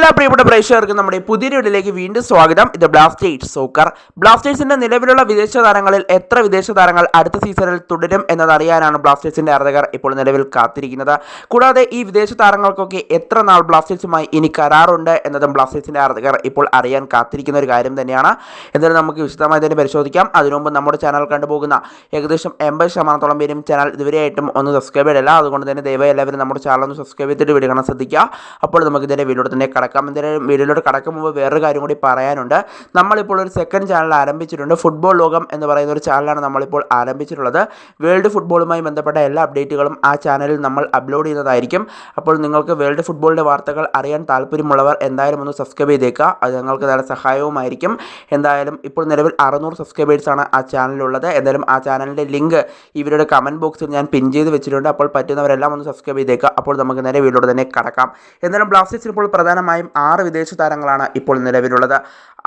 എല്ലാ പ്രിയപ്പെട്ട പ്രേക്ഷകർക്കും നമ്മുടെ പുതിയ വീഡിയോയിലേക്ക് വീണ്ടും സ്വാഗതം. ഇത് ബ്ലാസ്റ്റേഴ്സ് സോക്കർ. ബ്ലാസ്റ്റേഴ്സിന്റെ നിലവിലുള്ള വിദേശ താരങ്ങളിൽ എത്ര വിദേശ താരങ്ങൾ അടുത്ത സീസണിൽ തുടരും എന്നതറിയാനാണ് ബ്ലാസ്റ്റേഴ്സിന്റെ ആരാധകർ ഇപ്പോൾ നിലവിൽ കാത്തിരിക്കുന്നത്. കൂടാതെ ഈ വിദേശ താരങ്ങൾക്കൊക്കെ എത്ര നാൾ ബ്ലാസ്റ്റേഴ്സുമായി ഇനി കരാറുണ്ട് എന്നതും ബ്ലാസ്റ്റേഴ്സിന്റെ ആരാധകർ ഇപ്പോൾ അറിയാൻ കാത്തിരിക്കുന്ന ഒരു കാര്യം തന്നെയാണ്. എന്തായാലും നമുക്ക് വിശദമായി തന്നെ പരിശോധിക്കാം. അതിനുമുമ്പ് നമ്മുടെ ചാനൽ കണ്ടുപോകുന്ന ഏകദേശം 80% പേരും ചാനൽ ഇതുവരെയായിട്ടും ഒന്ന് സബ്സ്ക്രൈബ് ചെയ്തില്ല. അതുകൊണ്ട് തന്നെ ദയവായി എല്ലാവരും നമ്മുടെ ചാനൽ ഒന്ന് സബ്സ്ക്രൈബ് ചെയ്തിട്ട് വീഡിയോ കാണാൻ ശ്രദ്ധിക്കുക. അപ്പോൾ നമുക്ക് ഇതിൻ്റെ വീഡിയോ തന്നെ കടക്കാം. എന്തായാലും വീഡിയോയിലോട്ട് കടക്കും മുമ്പ് വേറൊരു കാര്യം കൂടി പറയാനുണ്ട്. നമ്മളിപ്പോൾ ഒരു സെക്കൻഡ് ചാനൽ ആരംഭിച്ചിട്ടുണ്ട്. ഫുട്ബോൾ ലോകം എന്ന് പറയുന്ന ഒരു ചാനലാണ് നമ്മളിപ്പോൾ ആരംഭിച്ചിട്ടുള്ളത്. വേൾഡ് ഫുട്ബോളുമായി ബന്ധപ്പെട്ട എല്ലാ അപ്ഡേറ്റുകളും ആ ചാനലിൽ നമ്മൾ അപ്ലോഡ് ചെയ്യുന്നതായിരിക്കും. അപ്പോൾ നിങ്ങൾക്ക് വേൾഡ് ഫുട്ബോളിൻ്റെ വാർത്തകൾ അറിയാൻ താല്പര്യമുള്ളവർ എന്തായാലും ഒന്ന് സബ്സ്ക്രൈബ് ചെയ്തേക്കുക. അത് ഞങ്ങൾക്ക് നല്ല സഹായവുമായിരിക്കും. എന്തായാലും ഇപ്പോൾ നിലവിൽ 600 സബ്സ്ക്രൈബേഴ്സാണ് ആ ചാനലിലുള്ളത്. എന്തായാലും ആ ചാനലിൻ്റെ ലിങ്ക് ഇവരുടെ കമൻറ്റ് ബോക്സിൽ ഞാൻ പിൻ ചെയ്ത് വെച്ചിട്ടുണ്ട്. അപ്പോൾ പറ്റുന്നവരെല്ലാം ഒന്ന് സബ്സ്ക്രൈബ് ചെയ്തേക്കുക. അപ്പോൾ നമുക്ക് നേരെ വീഡിയോയിൽ തന്നെ കടക്കാം. എന്നാലും ബ്ലാസ്റ്റേഴ്സിൽ ഇപ്പോൾ പ്രധാനമായും 6 വിദേശ താരങ്ങളാണ് ഇപ്പോൾ നിലവിലുള്ളത്.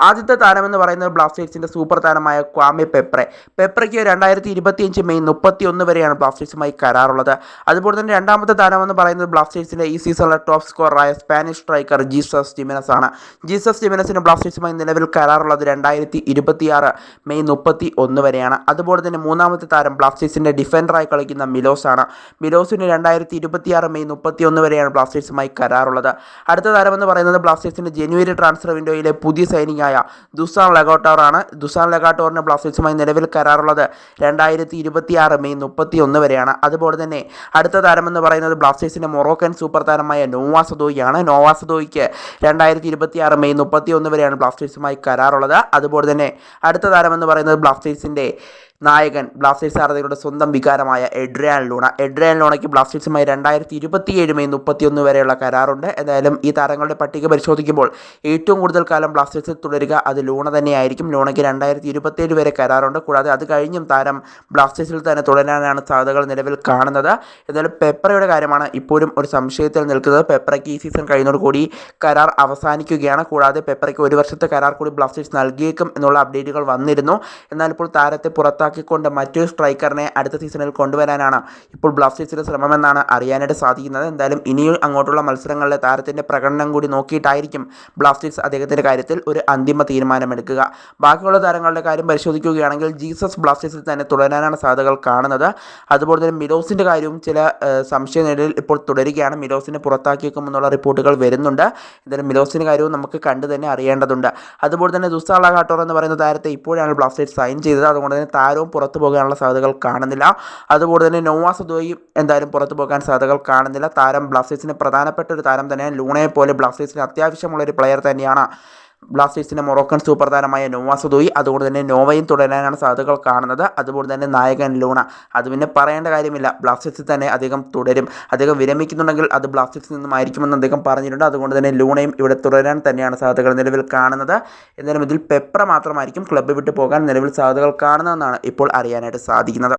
ആദ്യത്തെ താരമെന്ന് പറയുന്നത് ബ്ലാസ്റ്റേഴ്സിൻ്റെ സൂപ്പർ താരമായ ക്വാമി പെപ്രയ്ക്ക് 2025 മെയ് 31 വരെയാണ് ബ്ലാസ്റ്റേഴ്സുമായി കരാറുള്ളത്. അതുപോലെ തന്നെ രണ്ടാമത്തെ താരമെന്ന് പറയുന്നത് ബ്ലാസ്റ്റേഴ്സിൻ്റെ ഈ സീസണിലെ ടോപ്പ് സ്കോററായ സ്പാനിഷ് സ്ട്രൈക്കർ ജീസസ് ജിമെനസ് ആണ്. ജീസസ് ജിമെനസിന് ബ്ലാസ്റ്റേഴ്സുമായി നിലവിൽ കരാറുള്ളത് 2026 മെയ് 31 വരെയാണ്. അതുപോലെ തന്നെ മൂന്നാമത്തെ താരം ബ്ലാസ്റ്റേഴ്സിൻ്റെ ഡിഫൻഡറായി കളിക്കുന്ന മിലോസ് ആണ്. മിലോസിന് 2026 മെയ് 31 വരെയാണ് ബ്ലാസ്റ്റേഴ്സുമായി കരാറുള്ളത്. അടുത്ത താരമെന്ന് പറയുന്നത് ബ്ലാസ്റ്റേഴ്സിൻ്റെ ജനുവരി ട്രാൻസ്ഫർ വിൻഡോയിലെ പുതിയ സൈനിങ്ങായ ദുസാൻ ലഗാട്ടോറാണ്. ദുസാൻ ലഗാട്ടോറിന് ബ്ലാസ്റ്റേഴ്സുമായി നിലവിൽ കരാറുള്ളത് 2026 മെയ് 31 വരെയാണ്. അതുപോലെ തന്നെ അടുത്ത താരമെന്ന് പറയുന്നത് ബ്ലാസ്റ്റേഴ്സിൻ്റെ മൊറോക്കൻ സൂപ്പർ താരമായ നോവാ സദോയിയാണ്. നോവാ സദോയിക്ക് 2026 മെയ് 31 വരെയാണ് ബ്ലാസ്റ്റേഴ്സുമായി കരാറുള്ളത്. അതുപോലെ തന്നെ അടുത്ത താരമെന്ന് പറയുന്നത് ബ്ലാസ്റ്റേഴ്സിൻ്റെ നായകൻ, ബ്ലാസ്റ്റേഴ്സ് ആരാധകരുടെ സ്വന്തം വികാരമായ എഡ്രിയാൻ ലൂണയ്ക്ക് ബ്ലാസ്റ്റേഴ്സുമായി 2027 മെയ് 31 വരെയുള്ള കരാറുണ്ട്. എന്തായാലും ഈ താരങ്ങളുടെ പട്ടിക പരിശോധിക്കുമ്പോൾ ഏറ്റവും കൂടുതൽ കാലം ബ്ലാസ്റ്റേഴ്സിൽ തുടരുക അത് ലൂണ തന്നെയായിരിക്കും. ലൂണയ്ക്ക് 2027 വരെ കരാറുണ്ട്. കൂടാതെ അത് കഴിഞ്ഞും താരം ബ്ലാസ്റ്റേഴ്സിൽ തന്നെ തുടരാനാണ് സാധ്യതകൾ നിലവിൽ കാണുന്നത്. എന്തായാലും പെപ്രയുടെ കാര്യമാണ് ഇപ്പോഴും ഒരു സംശയത്തിൽ നിൽക്കുന്നത്. പെപ്രയ്ക്ക് ഈ സീസൺ കഴിയുന്നതോടുകൂടി കരാർ അവസാനിക്കുകയാണ്. കൂടാതെ പെപ്രയ്ക്ക് 1 വർഷത്തെ കരാർ കൂടി ബ്ലാസ്റ്റേഴ്സ് നൽകിയേക്കും എന്നുള്ള അപ്ഡേറ്റുകൾ വന്നിരുന്നു. എന്നാൽ ഇപ്പോൾ താരത്തെ കൊണ്ട് മറ്റൊരു സ്ട്രൈക്കറിനെ അടുത്ത സീസണിൽ കൊണ്ടുവരാനാണ് ഇപ്പോൾ ബ്ലാസ്റ്റേഴ്സിന്റെ ശ്രമമെന്നാണ് അറിയാനായിട്ട് സാധിക്കുന്നത്. എന്തായാലും ഇനിയും അങ്ങോട്ടുള്ള മത്സരങ്ങളിലെ താരത്തിന്റെ പ്രകടനം കൂടി നോക്കിയിട്ടായിരിക്കും ബ്ലാസ്റ്റേഴ്സ് അദ്ദേഹത്തിന്റെ കാര്യത്തിൽ ഒരു അന്തിമ തീരുമാനമെടുക്കുക. ബാക്കിയുള്ള താരങ്ങളുടെ കാര്യം പരിശോധിക്കുകയാണെങ്കിൽ ജീസസ് ബ്ലാസ്റ്റേഴ്സിൽ തന്നെ തുടരാനാണ് സാധ്യതകൾ കാണുന്നത്. അതുപോലെ തന്നെ മിലോസിന്റെ കാര്യവും ചില സംശയനിലയിൽ ഇപ്പോൾ തുടരുകയാണ്. മിലോസിനെ പുറത്താക്കിയേക്കുമെന്നുള്ള റിപ്പോർട്ടുകൾ വരുന്നുണ്ട്. എന്തായാലും മിലോസിന്റെ കാര്യവും നമുക്ക് കണ്ടു തന്നെ അറിയേണ്ടതുണ്ട്. അതുപോലെ തന്നെ ദുസാൻ ലഗാട്ടോർ എന്ന് പറയുന്ന താരത്തെ ഇപ്പോഴാണ് ബ്ലാസ്റ്റേഴ്സ് സൈൻ ചെയ്തത്. അതുകൊണ്ട് തന്നെ താരവും പുറത്തു പോകാനുള്ള സാധ്യതകൾ കാണുന്നില്ല. അതുപോലെ തന്നെ നോവാ സദോയി എന്തായാലും പുറത്തു പോകാൻ സാധ്യതകൾ കാണുന്നില്ല. താരം ബ്ലാസ്റ്റേഴ്സിന് പ്രധാനപ്പെട്ട ഒരു താരം തന്നെയാണ്. ലൂണയെ പോലെ ബ്ലാസ്റ്റേഴ്സിന് അത്യാവശ്യമുള്ളൊരു പ്ലെയർ തന്നെയാണ് ബ്ലാസ്റ്റേഴ്സിൻ്റെ മൊറോക്കൻ സൂപ്പർ താരമായ നോവാ സദോയി. അതുകൊണ്ട് തന്നെ നോവയും തുടരാനാണ് സാധ്യതകൾ കാണുന്നത്. അതുപോലെ തന്നെ നായകൻ ലൂണ, അത് പിന്നെ പറയേണ്ട കാര്യമില്ല, ബ്ലാസ്റ്റേഴ്സിൽ തന്നെ അദ്ദേഹം തുടരും. അദ്ദേഹം വിരമിക്കുന്നുണ്ടെങ്കിൽ അത് ബ്ലാസ്റ്റേഴ്സിൽ നിന്നുമായിരിക്കുമെന്ന് അദ്ദേഹം പറഞ്ഞിട്ടുണ്ട്. അതുകൊണ്ട് തന്നെ ലൂണയും ഇവിടെ തുടരാൻ തന്നെയാണ് സാധ്യതകൾ നിലവിൽ കാണുന്നത്. എന്നാലും ഇതിൽ പെപ്ര മാത്രമായിരിക്കും ക്ലബ്ബ് വിട്ട് പോകാൻ നിലവിൽ സാധ്യതകൾ കാണുന്നതെന്നാണ് ഇപ്പോൾ അറിയാനായിട്ട് സാധിക്കുന്നത്.